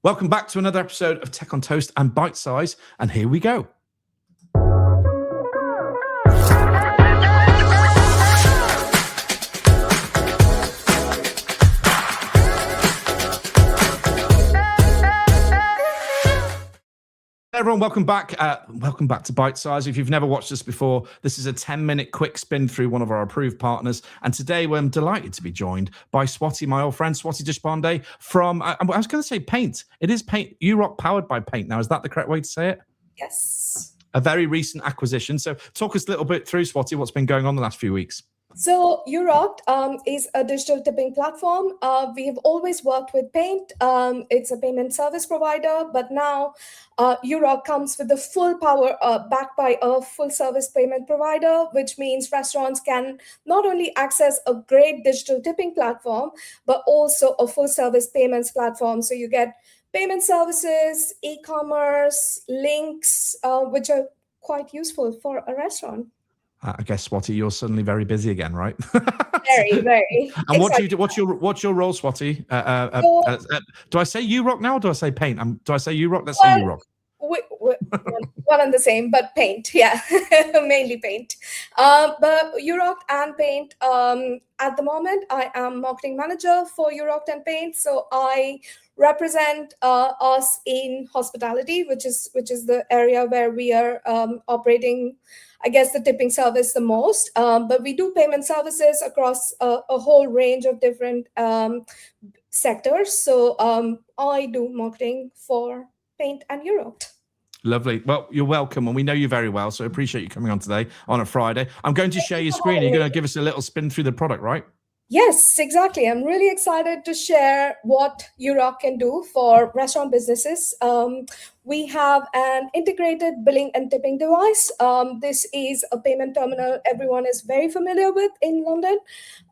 Welcome back to another episode of Tech on Toast and Bitesize, and here we go. Everyone, welcome back. Welcome back to Bitesize. If you've never watched us before, this is a 10-minute quick spin through one of our approved partners. And today I'm delighted to be joined by Swati, my old friend, Swati Deshpande from, I was going to say Paynt. It is Paynt, URocked powered by Paynt. Now, is that the correct way to say it? Yes. A very recent acquisition. So talk us a little bit through, Swati, what's been going on the last few weeks. So URocked is a digital tipping platform. We have always worked with Paynt. It's a payment service provider, but now URocked comes with the full power backed by a full service payment provider, which means restaurants can not only access a great digital tipping platform, but also a full service payments platform. So you get payment services, e-commerce, links, which are quite useful for a restaurant. I guess, Swati, you're suddenly very busy again, right? Very, very. And what do you do? What's your role, Swati? Do I say URocked now, or do I say Paynt? Do I say URocked? Let's say URocked. One and the same, but Paynt, yeah, mainly Paynt. But URocked and Paynt. At the moment, I am marketing manager for URocked and Paynt, so I represent us in hospitality, which is the area where we are operating, I guess, the tipping service the most. But we do payment services across a whole range of different sectors. So I do marketing for Paynt and URocked. Lovely. Well, you're welcome, and we know you very well, so I appreciate you coming on today on a Friday. I'm going to share your screen. You're going to give us a little spin through the product, right? Yes, exactly. I'm really excited to share what URocked can do for restaurant businesses. We have an integrated billing and tipping device. This is a payment terminal everyone is very familiar with in London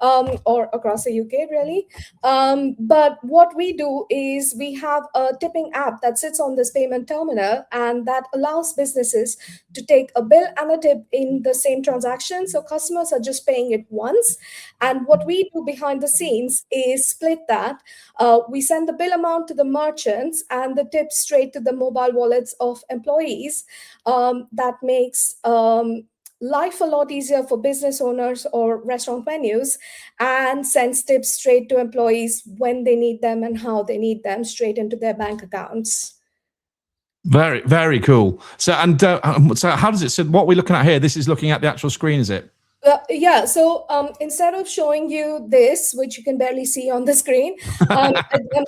or across the UK, really. But what we do is we have a tipping app that sits on this payment terminal, and that allows businesses to take a bill and a tip in the same transaction. So customers are just paying it once. And what we do behind the scenes is split that. We send the bill amount to the merchants and the tip straight to the mobile wallets of employees. That makes life a lot easier for business owners or restaurant menus, and sends tips straight to employees when they need them and how they need them, straight into their bank accounts. Very, very cool. So, and so how does it? So, what we're looking at here, this is looking at the actual screen, is it? Yeah, so instead of showing you this, which you can barely see on the screen, I'm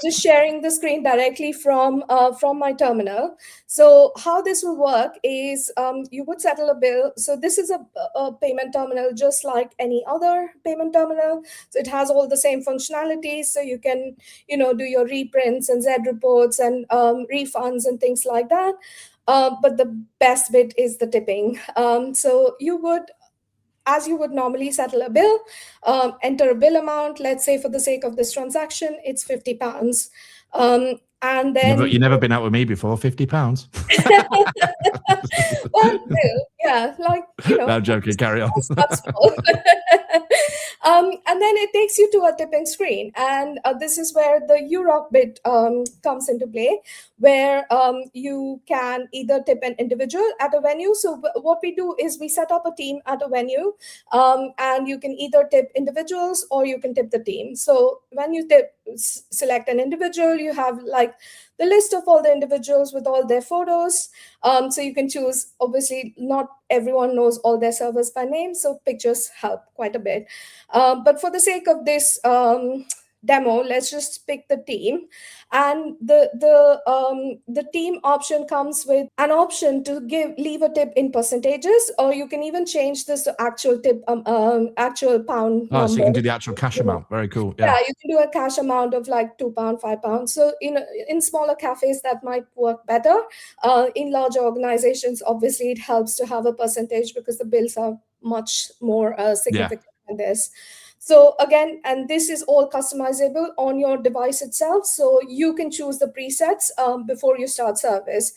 just sharing the screen directly from my terminal. So how this will work is you would settle a bill. So this is a payment terminal just like any other payment terminal. So it has all the same functionalities. So you can, do your reprints and Z reports and refunds and things like that. But the best bit is the tipping. So you would, as you would normally settle a bill, enter a bill amount. Let's say for the sake of this transaction, it's £50. And then you've never been out with me before. £50. Well, yeah, No, I'm joking. Carry on. And then it takes you to a tipping screen, and this is where the URocked bit comes into play, where you can either tip an individual at a venue. So what we do is we set up a team at a venue, and you can either tip individuals or you can tip the team. So when you select an individual, you have the list of all the individuals with all their photos. So you can choose, obviously not everyone knows all their servers by name, so pictures help quite a bit. But for the sake of this demo, let's just pick the team. And the team option comes with an option to leave a tip in percentages, or you can even change this to actual tip, actual pound. Oh, so you can do the actual cash amount. Very cool. Yeah, you can do a cash amount of like £2, £5. So in smaller cafes that might work better. In larger organizations, obviously it helps to have a percentage because the bills are much more significant than this. So again, and this is all customizable on your device itself. So you can choose the presets before you start service.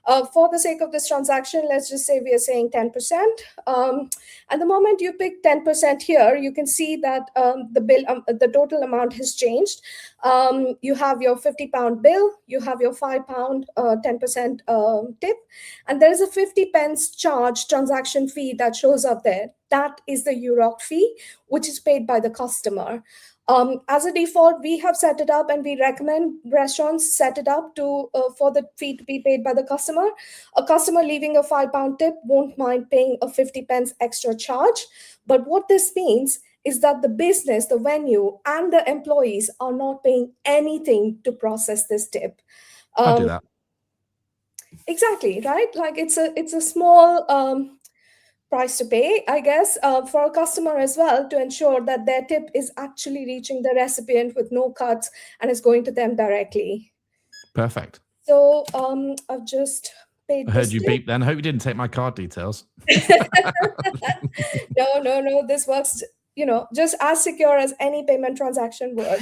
For the sake of this transaction, let's just say we are saying 10%. And the moment you pick 10% here, you can see that the total amount has changed. You have your £50 bill, you have your £5 10% tip, and there is a 50 pence charge transaction fee that shows up there. That is the URocked fee, which is paid by the customer. As a default, we have set it up, and we recommend restaurants set it up to for the fee to be paid by the customer. A customer leaving a £5 tip won't mind paying a 50 pence extra charge. But what this means is that the business, the venue, and the employees are not paying anything to process this tip. I do that. Exactly, right? Like it's a small price to pay, I guess, for a customer as well, to ensure that their tip is actually reaching the recipient with no cuts and is going to them directly. Perfect. So I've just paid. I heard you beep then. I hope you didn't take my card details. No. This works, just as secure as any payment transaction would.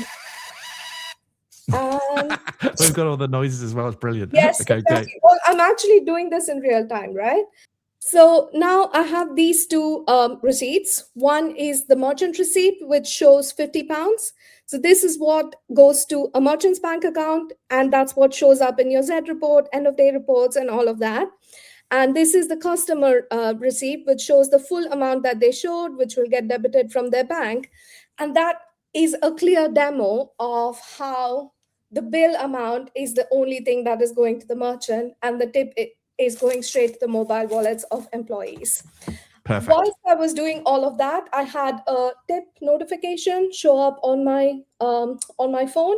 We've got all the noises as well. It's brilliant. Yes, okay, exactly. Well, I'm actually doing this in real time, right? So now I have these two receipts. One is the merchant receipt, which shows £50. So this is what goes to a merchant's bank account, and that's what shows up in your Z report, end of day reports, and all of that. And this is the customer receipt, which shows the full amount that they showed, which will get debited from their bank. And that is a clear demo of how the bill amount is the only thing that is going to the merchant, and the tip is going straight to the mobile wallets of employees. Perfect. Whilst I was doing all of that, I had a tip notification show up on my phone,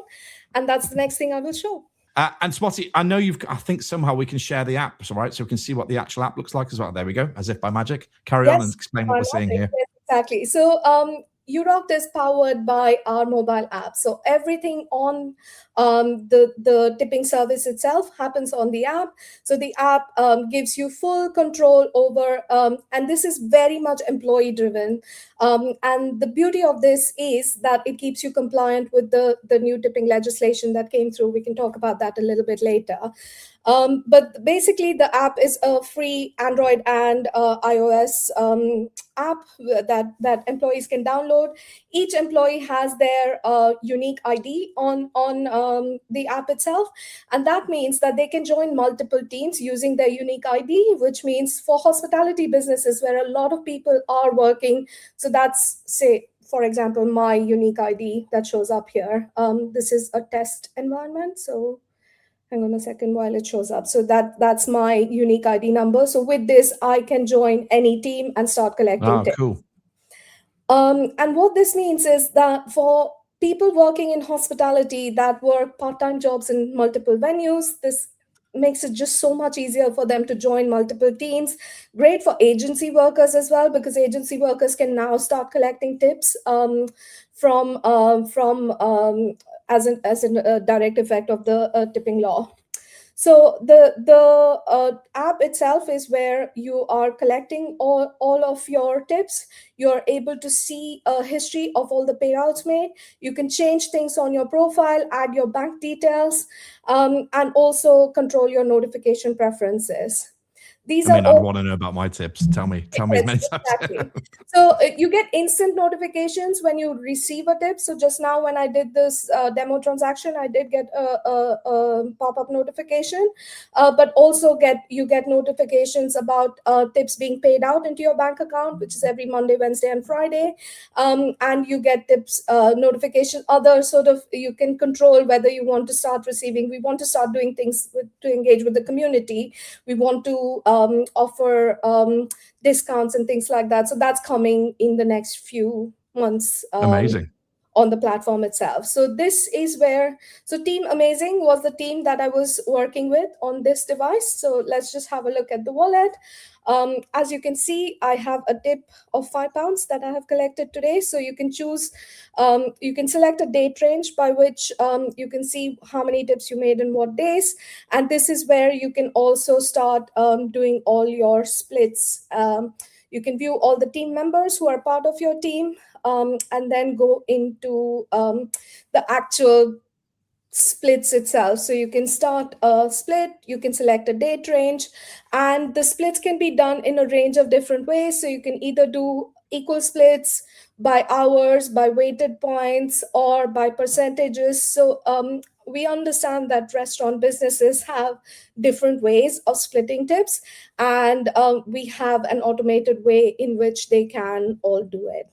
and that's the next thing I will show. And Swati, I know I think somehow we can share the apps, all right? So we can see what the actual app looks like as well. There we go, as if by magic. Carry on and explain what we're seeing here. Yes, exactly. So URocked is powered by our mobile app. So everything on the tipping service itself happens on the app. So the app gives you full control over, and this is very much employee driven. And the beauty of this is that it keeps you compliant with the new tipping legislation that came through. We can talk about that a little bit later. But basically, the app is a free Android and iOS app that employees can download. Each employee has their unique ID on the app itself, and that means that they can join multiple teams using their unique ID, which means for hospitality businesses where a lot of people are working. So that's, say, for example, my unique ID that shows up here. This is a test environment, so hang on a second while it shows up. So that's my unique ID number. So with this, I can join any team and start collecting tips. Cool. And what this means is that for people working in hospitality that work part-time jobs in multiple venues, this makes it just so much easier for them to join multiple teams. Great for agency workers as well, because agency workers can now start collecting tips as a direct effect of the tipping law. So the app itself is where you are collecting all of your tips. You're able to see a history of all the payouts made. You can change things on your profile, add your bank details, and also control your notification preferences. I'd want to know about my tips. Tell me as many times. Exactly. So you get instant notifications when you receive a tip. So just now when I did this demo transaction, I did get a pop-up notification, but also you get notifications about tips being paid out into your bank account, which is every Monday, Wednesday, and Friday. And you get tips notification. Other sort of, you can control whether you want to start receiving. We want to start doing things to engage with the community. We want to offer discounts and things like that. So that's coming in the next few months. Amazing. On the platform itself. So this is where, so Team Amazing was the team that I was working with on this device. So let's just have a look at the wallet. As you can see, I have a tip of £5 that I have collected today. So you can choose, you can select a date range by which you can see how many tips you made in what days. And this is where you can also start doing all your splits. You can view all the team members who are part of your team, and then go into the actual splits itself. So you can start a split, you can select a date range, and the splits can be done in a range of different ways. So you can either do equal splits by hours, by weighted points, or by percentages. So we understand that restaurant businesses have different ways of splitting tips, and we have an automated way in which they can all do it.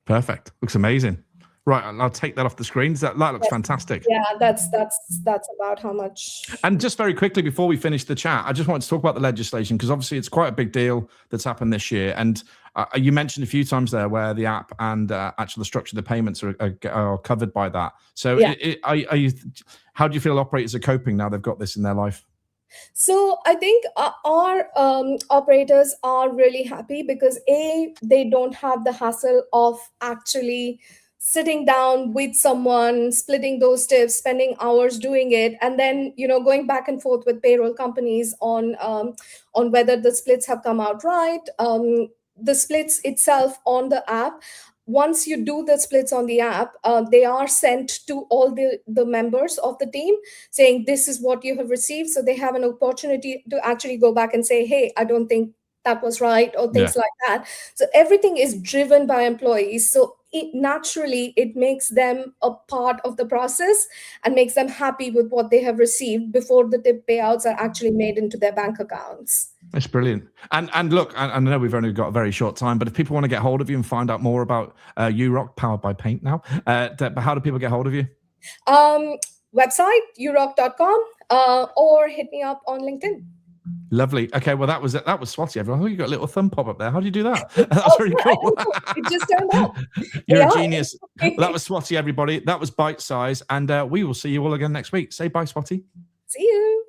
Perfect. Looks amazing. Right, I'll take that off the screen. That looks fantastic. Yeah, that's about how much. And just very quickly before we finish the chat, I just wanted to talk about the legislation, because obviously it's quite a big deal that's happened this year. And you mentioned a few times there where the app and actually the structure of the payments are covered by that. So how do you feel operators are coping now they've got this in their life? So I think our operators are really happy because they don't have the hassle of actually sitting down with someone, splitting those tips, spending hours doing it, and then going back and forth with payroll companies on whether the splits have come out right. The splits itself on the app, once you do the splits on the app, they are sent to all the members of the team saying this is what you have received. So they have an opportunity to actually go back and say, hey, I don't think that was right, or things like that. So everything is driven by employees. So naturally, it makes them a part of the process and makes them happy with what they have received before the tip payouts are actually made into their bank accounts. That's brilliant. And look, I know we've only got a very short time, but if people want to get hold of you and find out more about URocked, powered by Paynt now, how do people get hold of you? Website, URocked.com, or hit me up on LinkedIn. Lovely. Okay, well, that was Swati, everyone. Oh, you got a little thumb pop up there. How do you do that? That's really cool. It just turned up. You're a genius. Well, that was Swati, everybody. That was Bitesize, and we will see you all again next week. Say bye, Swati. See you.